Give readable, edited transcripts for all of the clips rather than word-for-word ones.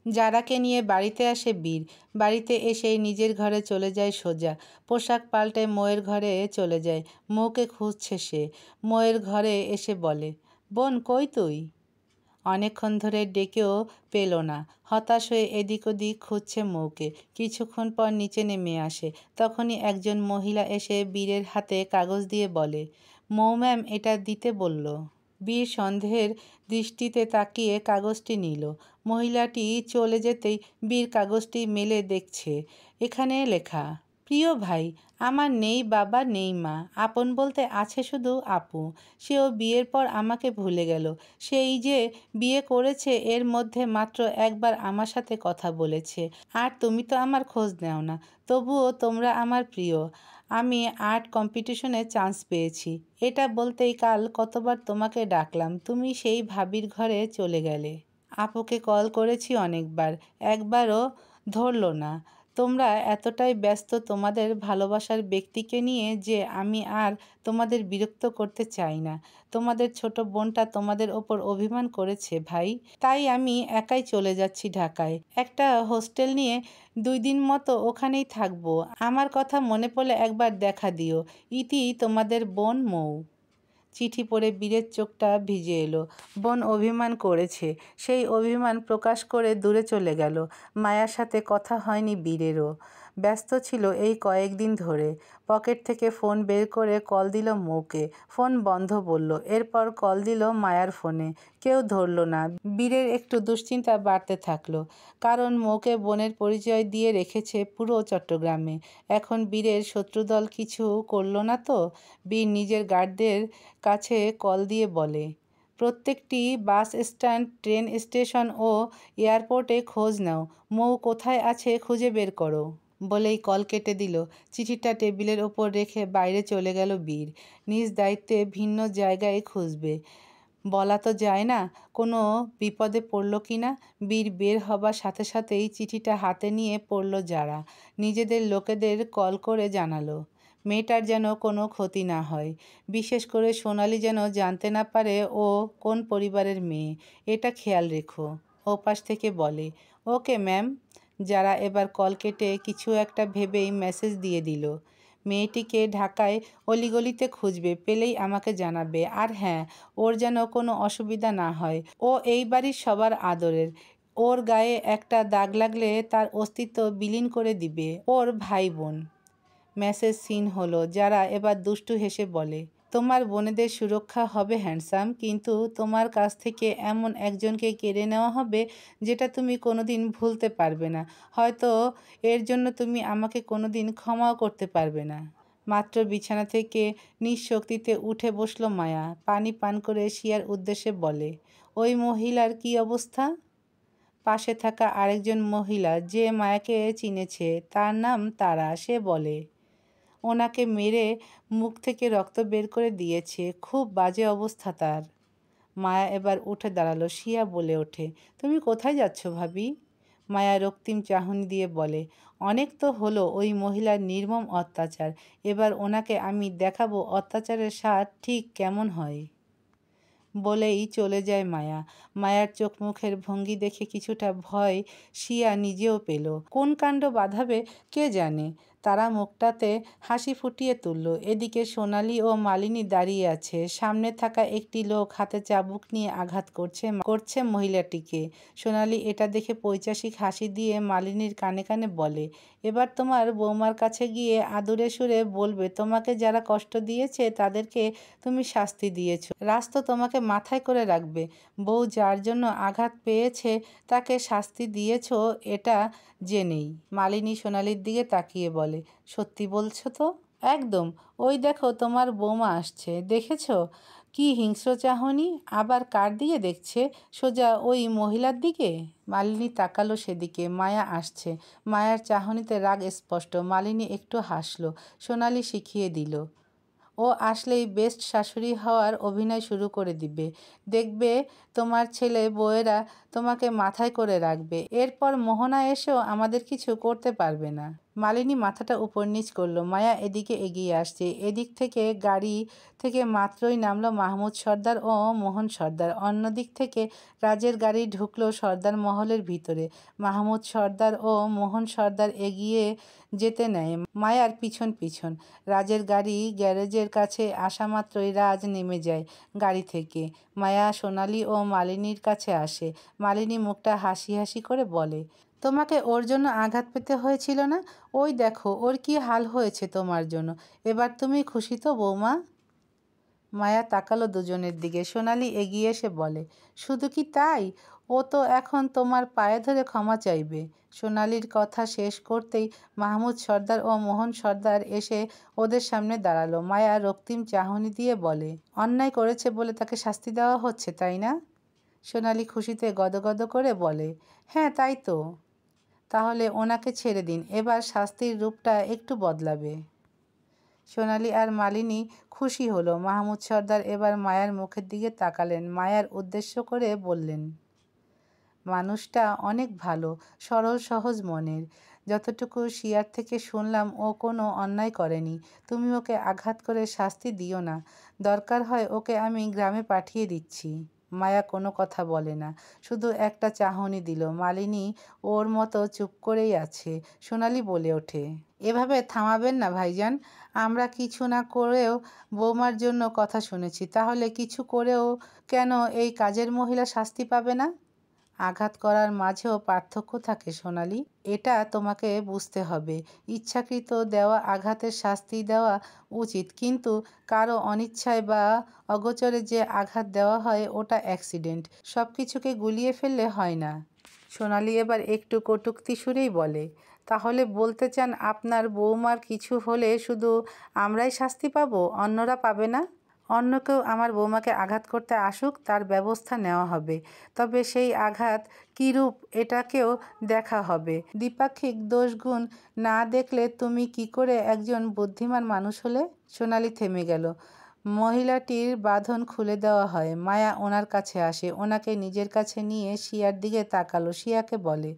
যারাকে নিয়ে বাড়িতে আসে বীর। বাড়িতে এসেই নিজের ঘরে চলে যায় সোজা। পোশাক পাল্টে মৌয়ের ঘরে চলে যায়। মৌকে খুঁজছে সে। মৌয়ের ঘরে এসে বলে, বোন কই তুই? অনেকক্ষণ ধরে ডেকেও পেল না। হতাশ হয়ে এদিক ওদিক খুঁজছে মৌকে। কিছুক্ষণ পর নিচে নেমে আসে। তখনই একজন মহিলা এসে বীরের হাতে কাগজ দিয়ে বলে, মৌ ম্যাম এটা দিতে বলল। বীর সন্দেহের দৃষ্টিতে তাকিয়ে কাগজটি নিল। মহিলাটি চলে যেতেই বীর কাগজটি মেলে দেখছে। এখানে লেখা, প্রিয় ভাই, আমার নেই বাবা নেই মা, আপন বলতে আছে শুধু আপু। সেও বিয়ের পর আমাকে ভুলে গেল। সেই যে বিয়ে করেছে এর মধ্যে মাত্র একবার আমার সাথে কথা বলেছে। আর তুমি তো আমার খোঁজ নেও না। তবুও তোমরা আমার প্রিয়। আমি আর্ট কম্পিটিশনে চান্স পেয়েছি। এটা বলতেই কাল কতবার তোমাকে ডাকলাম, তুমি সেই ভাবির ঘরে চলে গেলে। আপুকে কল করেছি অনেকবার, একবারও ধরল না। তোমরা এতটাই ব্যস্ত তোমাদের ভালোবাসার ব্যক্তিকে নিয়ে যে আমি আর তোমাদের বিরক্ত করতে চাই না। তোমাদের ছোট বোনটা তোমাদের ওপর অভিমান করেছে ভাই, তাই আমি একাই চলে যাচ্ছি ঢাকায়। একটা হোস্টেল নিয়ে 2 দিন মতো ওখানেই থাকবো। আমার কথা মনে পড়লে একবার দেখা দিও। ইতি তোমাদের বোন মৌ। চিঠি পড়ে বীরের চোখটা ভিজে এলো। বোন অভিমান করেছে, সেই অভিমান প্রকাশ করে দূরে চলে গেল। মায়ার সাথে কথা হয়নি বীরেরও। ব্যস্ত ছিল এই কয়েকদিন ধরে। পকেট থেকে ফোন বের করে কল দিল মৌকে। ফোন বন্ধ বলল। এরপর কল দিল মায়ার ফোনে। কেউ ধরল না। বীরের একটু দুশ্চিন্তা বাড়তে থাকলো। কারণ মৌকে বোনের পরিচয় দিয়ে রেখেছে পুরো চট্টগ্রামে। এখন বীরের শত্রুদল কিছু করল না তো? বীর নিজের গার্ডদের কাছে কল দিয়ে বলে, প্রত্যেকটি বাস স্ট্যান্ড, ট্রেন স্টেশন ও এয়ারপোর্টে খোঁজ নাও। মৌ কোথায় আছে খুঁজে বের করো। বলেই কল কেটে দিল। চিঠিটা টেবিলের ওপর রেখে বাইরে চলে গেল বীর। নিজ দায়িত্বে ভিন্ন জায়গায় খুঁজবে। বলা তো যায় না কোনো বিপদে পড়ল কি না। বীর বের হবার সাথে সাথেই চিঠিটা হাতে নিয়ে পড়ল যারা। নিজেদের লোকেদের কল করে জানালো, মেয়েটার যেন কোনো ক্ষতি না হয়। বিশেষ করে সোনালি যেন জানতে না পারে ও কোন পরিবারের মেয়ে, এটা খেয়াল রেখো। ওপাশ থেকে বলে, ওকে ম্যাম। যারা এবার কল কেটে কিছু একটা ভেবেই মেসেজ দিয়ে দিল, মেয়েটিকে ঢাকায় অলিগলিতে খুঁজবে, পেলেই আমাকে জানাবে। আর হ্যাঁ, ওর যেন কোনো অসুবিধা না হয়। ও এই বাড়ির সবার আদরের। ওর গায়ে একটা দাগ লাগলে তার অস্তিত্ব বিলীন করে দিবে ওর ভাই বোন। মেসেজ সিন হলো। যারা এবার দুষ্টু হেসে বলে, তোমার বোনেদের সুরক্ষা হবে হ্যান্ডসাম, কিন্তু তোমার কাছ থেকে এমন একজনকে কেড়ে নেওয়া হবে যেটা তুমি কোনোদিন ভুলতে পারবে না। হয়তো এর জন্য তুমি আমাকে কোনোদিন ক্ষমাও করতে পারবে না। মাত্র বিছানা থেকে নিঃশক্তিতে উঠে বসলো মায়া। পানি পান করে শিয়ার উদ্দেশ্যে বলে, ওই মহিলার কি অবস্থা? পাশে থাকা আরেকজন মহিলা, যে মায়াকে চিনেছে, তার নাম তারা, সে বলে, ওনাকে মেরে মুখ থেকে রক্ত বের করে দিয়েছে, খুব বাজে অবস্থা তার। মায়া এবার উঠে দাঁড়ালো। শিয়া বলে ওঠে, তুমি কোথায় যাচ্ছ ভাবি? মায়া রক্তিম চাহনি দিয়ে বলে, অনেক তো হলো ওই মহিলার নির্মম অত্যাচার, এবার ওনাকে আমি দেখাবো অত্যাচারের স্বাদ ঠিক কেমন হয়। বলেই চলে যায় মায়া। মায়ার চোখ মুখের ভঙ্গি দেখে কিছুটা ভয় শিয়া নিজেও পেল। কোন কাণ্ড বাঁধাবে কে জানে। তারা মুখটাতে হাসি ফুটিয়ে তুলল। এদিকে সোনালি ও মালিনী দাঁড়িয়ে আছে। সামনে থাকা একটি লোক হাতে চাবুক নিয়ে আঘাত করছে মহিলাটিকে। সোনালি এটা দেখে পৈশাসিক হাসি দিয়ে মালিনীর কানে কানে বলে, এবার তোমার বৌমার কাছে গিয়ে আদুরে সুরে বলবে, তোমাকে যারা কষ্ট দিয়েছে তাদেরকে তুমি শাস্তি দিয়েছ। রাজ তো তোমাকে মাথায় করে রাখবে। বউ যার জন্য আঘাত পেয়েছে তাকে শাস্তি দিয়েছ এটা জেনেই। মালিনী সোনালির দিকে তাকিয়ে বলে, সত্যি বলছো তো? একদম। ওই দেখো তোমার বৌমা আসছে, দেখেছো? কি হিংস্র চাহনি। আবার কার দিকে দেখছে? সোজা ওই মহিলার দিকে। মালিনী তাকালো সেদিকে। মায়া আসছে। মায়ার চাহনিতে রাগ স্পষ্ট। মালিনী একটু হাসলো। সোনালি শিখিয়ে দিল, ও আসলেই বেস্ট শাশুড়ি হওয়ার অভিনয় শুরু করে দিবে। দেখবে তোমার ছেলে বউয়েরা তোমাকে মাথায় করে রাখবে। এরপর মোহনা এসেও আমাদের কিছু করতে পারবে না। মালিনী মাথাটা উপর নিচ করলো। মায়া এদিকে এগিয়ে আসছে। এদিক থেকে গাড়ি থেকে মাত্রই নামলো মাহমুদ সর্দার ও মোহন সর্দার। অন্যদিক থেকে রাজের গাড়ি ঢুকলো সর্দার মহলের ভিতরে। মাহমুদ সর্দার ও মোহন সর্দার এগিয়ে যেতে নেয় মায়ার পিছন পিছন। রাজের গাড়ি গ্যারেজের কাছে আসা মাত্রই রাজ নেমে যায় গাড়ি থেকে। মায়া সোনালি ও মালিনীর কাছে আসে। মালিনী মুখটা হাসি হাসি করে বলে, তোমাকে ওর জন্য আঘাত পেতে হয়েছিল না? ওই দেখো ওর কি হাল হয়েছে তোমার জন্য। এবার তুমি খুশি তো বৌমা? মায়া তাকালো দুজনের দিকে। সোনালি এগিয়ে এসে বলে, শুধু কি তাই, ও তো এখন তোমার পায়ে ধরে ক্ষমা চাইবে। সোনালির কথা শেষ করতেই মাহমুদ সর্দার ও মোহন সর্দার এসে ওদের সামনে দাঁড়ালো। মায়া রক্তিম চাহনি দিয়ে বলে, অন্যায় করেছে বলে তাকে শাস্তি দেওয়া হচ্ছে, তাই না? সোনালি খুশিতে গদগদ করে বলে, হ্যাঁ তাই তো। তাহলে ওনাকে ছেড়ে দিন, এবার শাস্তির রূপটা একটু বদলাবে। সোনালি আর মালিনী খুশি হলো। মাহমুদ সর্দার এবার মায়ার মুখের দিকে তাকালেন, মায়ার উদ্দেশ্য করে বললেন, মানুষটা অনেক ভালো, সরল সহজ মনের। যতটুকু শিয়ার থেকে শুনলাম ও কোনো অন্যায় করেনি। তুমি ওকে আঘাত করে শাস্তি দিও না, দরকার হয় ওকে আমি গ্রামে পাঠিয়ে দিচ্ছি। মায়া কোনো কথা বলে না, শুধু একটা চাহনি দিল। মালিনী ওর মতো চুপ করেই আছে। সোনালি বলে ওঠে, এভাবে থামাবেন না ভাইজান। আমরা কিছু না করেও বৌমার জন্য কথা শুনেছি, তাহলে কিছু করেও কেন এই কাজের মহিলা শাস্তি পাবে না? আঘাত করার মাঝেও পার্থক্য থাকে সোনালি, এটা তোমাকে বুঝতে হবে। ইচ্ছাকৃত দেওয়া আঘাতের শাস্তি দেওয়া উচিত, কিন্তু কারো অনিচ্ছায় বা অগোচরে যে আঘাত দেওয়া হয় ওটা অ্যাক্সিডেন্ট, সব কিছুকে গুলিয়ে ফেললে হয় না। সোনালি এবার একটু কটূক্তি সুরেই বলে, তাহলে বলতে চান আপনার বৌমার কিছু হলে শুধু আমরাই শাস্তি পাবো, অন্যরা পাবে না? অন্য কেউ আমার বৌমাকে আঘাত করতে আসুক, তার ব্যবস্থা নেওয়া হবে। তবে সেই আঘাত কীরূপ এটাকেও দেখা হবে। দ্বিপাক্ষিক দোষগুণ না দেখলে তুমি কি করে একজন বুদ্ধিমান মানুষ হলে? সোনালি থেমে গেল। মহিলাটির বাঁধন খুলে দেওয়া হয়। মায়া ওনার কাছে আসে, ওনাকে নিজের কাছে নিয়ে শিয়ার দিকে তাকালো। শিয়াকে বলে,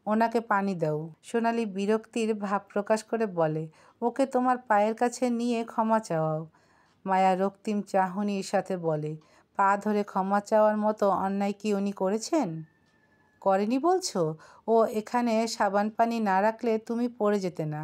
ওনাকে পানি দাও। সোনালি বিরক্তির ভাব প্রকাশ করে বলে, ওকে তোমার পায়ের কাছে নিয়ে ক্ষমা চাওয়াও। মায়া রক্তিম চাহনির সাথে বলে, পা ধরে ক্ষমা চাওয়ার মতো অন্যায় কি উনি করেছেন? করেনি বলছো? ও এখানে সাবান পানি না রাখলে তুমি পড়ে যেতে না।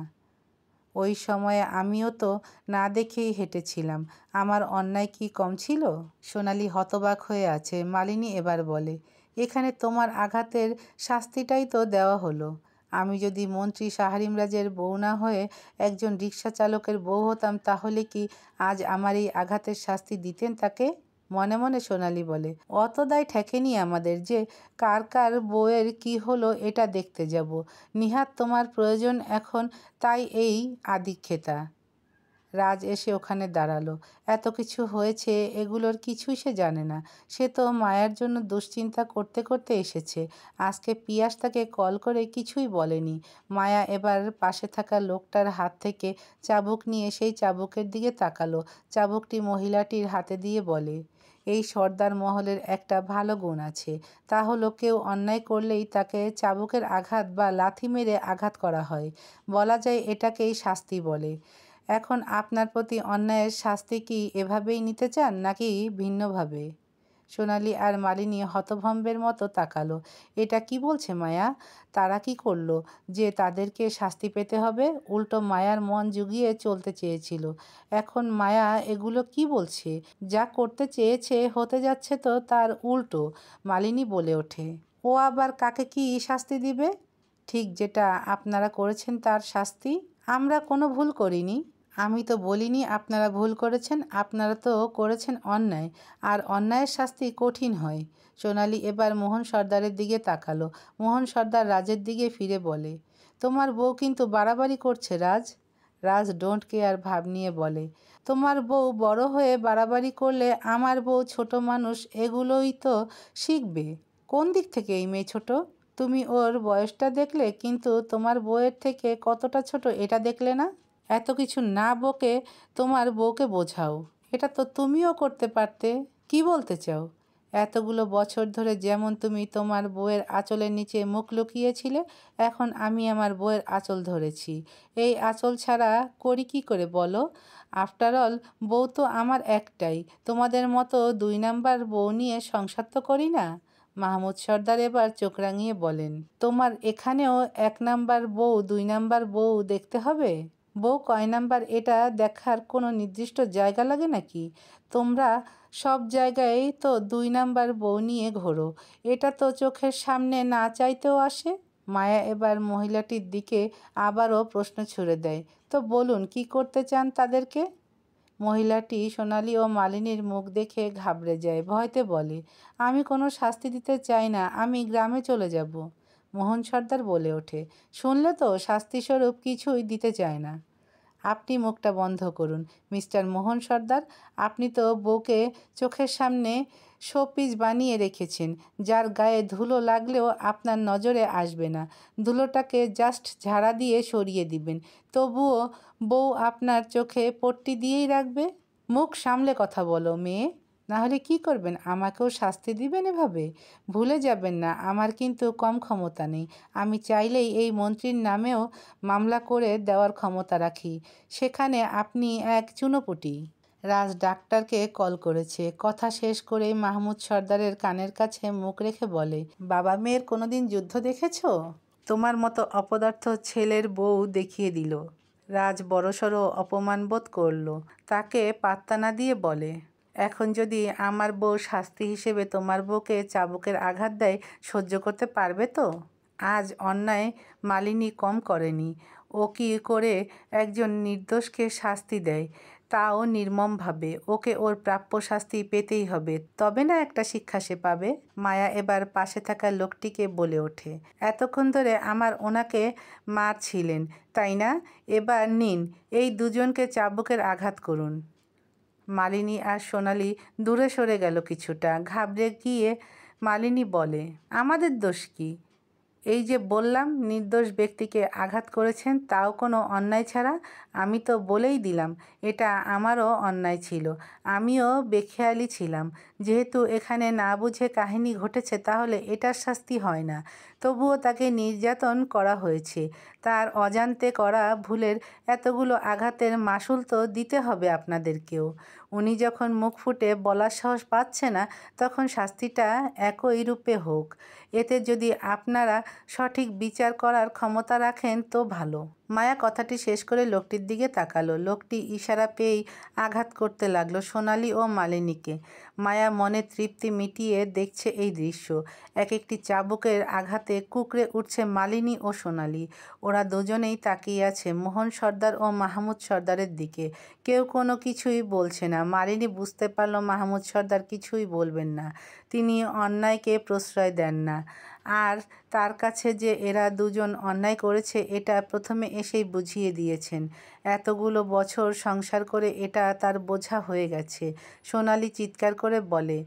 ওই সময়ে আমিও তো না দেখেই হেঁটেছিলাম, আমার অন্যায় কি কম ছিল? সোনালি হতবাক হয়ে আছে। মালিনী এবার বলে, এখানে তোমার আঘাতের শাস্তিটাই তো দেওয়া হলো। আমি যদি মন্ত্রী শাহরিমরাজের বউ না হয়ে একজন রিক্সা চালকের বউ হতাম, তাহলে কি আজ আমার এই আঘাতের শাস্তি দিতেন তাকে? মনে মনে সোনালি বলে, অত দায় ঠেকেনি আমাদের যে কার কার বউয়ের কি হলো এটা দেখতে যাব। নিহাত তোমার প্রয়োজন এখন, তাই এই আদিক্ষেতা। রাজ এসে ওখানে দাঁড়ালো। এত কিছু হয়েছে, এগুলোর কিছুই সে জানে না। সে তো মায়ার জন্য দুশ্চিন্তা করতে করতে এসেছে। আজকে পিয়াস তাকে কল করে কিছুই বলেনি। মায়া এবার পাশে থাকা লোকটার হাত থেকে চাবুক নিয়ে সেই চাবুকের দিকে তাকালো। চাবুকটি মহিলাটির হাতে দিয়ে বলে, এই সর্দার মহলের একটা ভালো গুণ আছে, তা হলো কেউ অন্যায় করলেই তাকে চাবুকের আঘাত বা লাথি মেরে আঘাত করা হয়। বলা যায় এটাকেই শাস্তি বলে। এখন আপনার প্রতি অন্যায়ের শাস্তি কি এভাবেই নিতে চান নাকি ভিন্নভাবে? সোনালি আর মালিনী হতভম্বের মতো তাকালো। এটা কি বলছে মায়া? তারা কি করলো যে তাদেরকে শাস্তি পেতে হবে? উল্টো মায়ার মন জুগিয়ে চলতে চেয়েছিল, এখন মায়া এগুলো কি বলছে? যা করতে চেয়েছে হতে যাচ্ছে তো তার উল্টো। মালিনী বলে ওঠে, ও আবার কাকে কি শাস্তি দিবে? ঠিক যেটা আপনারা করেছেন তার শাস্তি। আমরা কোনো ভুল করিনি। আমি তো বলিনি আপনারা ভুল করেছেন, আপনারা তো করেছেন অন্যায়, আর অন্যায়ের শাস্তি কঠিন হয়। সোনালি এবার মোহন সর্দারের দিকে তাকালো। মোহন সর্দার রাজের দিকে ফিরে বলে, তোমার বউ কিন্তু বাড়াবাড়ি করছে রাজ। রাজ ডোন্ট কেয়ার ভাব নিয়ে বলে, তোমার বউ বড় হয়ে বাড়াবাড়ি করলে আমার বউ ছোট মানুষ এগুলোই তো শিখবে। কোন দিক থেকে এই মেয়ে ছোট? তুমি ওর বয়সটা দেখলে, কিন্তু তোমার বউয়ের থেকে কতটা ছোট এটা দেখলে না? এত কিছু না বকে তোমার বউকে বোঝাও, এটা তো তুমিও করতে পারতে। কি বলতে চাও? এতগুলো বছর ধরে যেমন তুমি তোমার বউয়ের আঁচলের নিচে মুখ লুকিয়েছিলে, এখন আমি আমার বউয়ের আঁচল ধরেছি। এই আঁচল ছাড়া করি কী করে বলো? আফটার অল বউ তো আমার একটাই, তোমাদের মতো 2 নাম্বার বউ নিয়ে সংসার তো করি না। মাহমুদ সর্দার এবার চোখ রাঙিয়ে বলেন, তোমার এখানেও 1 নাম্বার বউ 2 নাম্বার বউ দেখতে হবে? বউ কয় নাম্বার এটা দেখার কোনো নির্দিষ্ট জায়গা লাগে নাকি? তোমরা সব জায়গায় তো 2 নাম্বার বউ নিয়ে ঘোরো, এটা তো চোখের সামনে না চাইতেও আসে। মায়া এবার মহিলাটির দিকে আবারও প্রশ্ন ছুড়ে দেয়, তো বলুন কি করতে চান তাদেরকে? মহিলাটি সোনালি ও মালিনীর মুখ দেখে ঘাবড়ে যায়, ভয়তে বলে, আমি কোনো শাস্তি দিতে চাই না, আমি গ্রামে চলে যাব। মোহন সর্দার বলে ওঠে, শুনলে তো, শাস্তিস্বরূপ কিছুই দিতে চায় না। আপনি মুখটা বন্ধ করুন মিস্টার মোহন সর্দার, আপনি তো বউকে চোখের সামনে শোপিস বানিয়ে রেখেছেন, যার গায়ে ধুলো লাগলেও আপনার নজরে আসবে না। ধুলোটাকে জাস্ট ঝাড়া দিয়ে সরিয়ে দিবেন, তবুও বউ আপনার চোখে পট্টি দিয়েই রাখবে। মুখ সামলে কথা বলো মেয়ে, নাহলে কি করবেন? আমাকেও শাস্তি দিবেন এভাবে? ভুলে যাবেন না আমার কিন্তু কম ক্ষমতা নেই, আমি চাইলেই এই মন্ত্রীর নামেও মামলা করে দেওয়ার ক্ষমতা রাখি, সেখানে আপনি এক চুনোপুটি। রাজ ডাক্তারকে কল করেছে। কথা শেষ করেই মাহমুদ সর্দারের কানের কাছে মুখ রেখে বলে, বাবা মেয়ের কোনোদিন যুদ্ধ দেখেছো? তোমার মতো অপদার্থ ছেলের বউ দেখিয়ে দিল। রাজ বড়সড় অপমান বোধ করল। তাকে পাত্তা না দিয়ে বলে, এখন যদি আমার বউ শাস্তি হিসেবে তোমার বউকে চাবুকের আঘাত দেয়, সহ্য করতে পারবে তো? আজ অন্যায় মালিনী কম করেনি, ও কি করে একজন নির্দোষকে শাস্তি দেয়, তাও নির্মমভাবে। ওকে ওর প্রাপ্য শাস্তি পেতেই হবে, তবে না একটা শিক্ষা সে পাবে। মায়া এবার পাশে থাকা লোকটিকে বলে ওঠে, এতক্ষণ ধরে আমার ওনাকে মারছিলেন তাই না? এবার নিন, এই দুজনকে চাবুকের আঘাত করুন। মালিনী আর সোনালি দূরে সরে গেল কিছুটা। ঘাবড়ে গিয়ে মালিনী বলে, আমাদের দোষ কি? এই যে বললাম নির্দোষ ব্যক্তিকে আঘাত করেছেন, তাও কোনো অন্যায় ছাড়া। আমি তো বলেই দিলাম এটা আমারও অন্যায় ছিল, আমিও বেখেয়ালি ছিলাম। যেহেতু এখানে না বুঝে কাহিনী ঘটেছে, তাহলে এটার শাস্তি হয় না। তবুও তাকে নির্যাতন করা হয়েছে, তার অজান্তে করা ভুলের এতগুলো আঘাতের মাসুল তো দিতে হবে আপনাদেরকেও। উনি যখন মুখ ফুটে বলার সাহস পাচ্ছে না, তখন শাস্তিটা একই রূপে হোক। এতে যদি আপনারা সঠিক বিচার করার ক্ষমতা রাখেন তো ভালো। মায়া কথাটি শেষ করে লোকটির দিকে তাকালো। লোকটি ইশারা পেয়েই আঘাত করতে লাগলো সোনালি ও মালিনীকে। মায়া মনে তৃপ্তি মিটিয়ে দেখছে এই দৃশ্য। এক একটি চাবুকের আঘাতে কুঁকড়ে উঠছে মালিনী ও সোনালি। ওরা দুজনেই তাকিয়ে আছে মোহন সর্দার ও মাহমুদ সর্দারের দিকে। কেউ কোনো কিছুই বলছে না। মালিনী বুঝতে পারল মাহমুদ সর্দার কিছুই বলবেন না, তিনি অন্যায়কে প্রশ্রয় দেন না। আর তার কাছে যে এরা দুজন অন্যায় করেছে এটা প্রথমে এসেই বুঝিয়ে দিয়েছেন। এতগুলো বছর সংসার করে এটা তার বোঝা হয়ে গেছে। সোনালি চিৎকার করে বলে,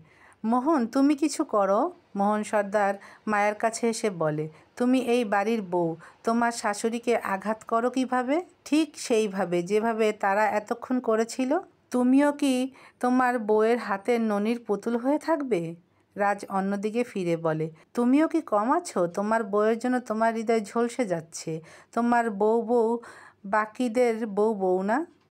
মোহন তুমি কিছু করো। মোহন সর্দার মায়ের কাছে এসে বলে, তুমি এই বাড়ির বউ, তোমার শাশুড়িকে আঘাত করো কিভাবে? ঠিক সেইভাবে যেভাবে তারা এতক্ষণ করেছিল। তুমিও কি তোমার বউয়ের হাতের ননির পুতুল হয়ে থাকবে? রাজ অন্যদিকে ফিরে বলে, তুমিও কি কম আছো? তোমার বউয়ের জন্য তোমার হৃদয় ঝলসে যাচ্ছে। তোমার বউ বউ বাকিদের বউ বউ না।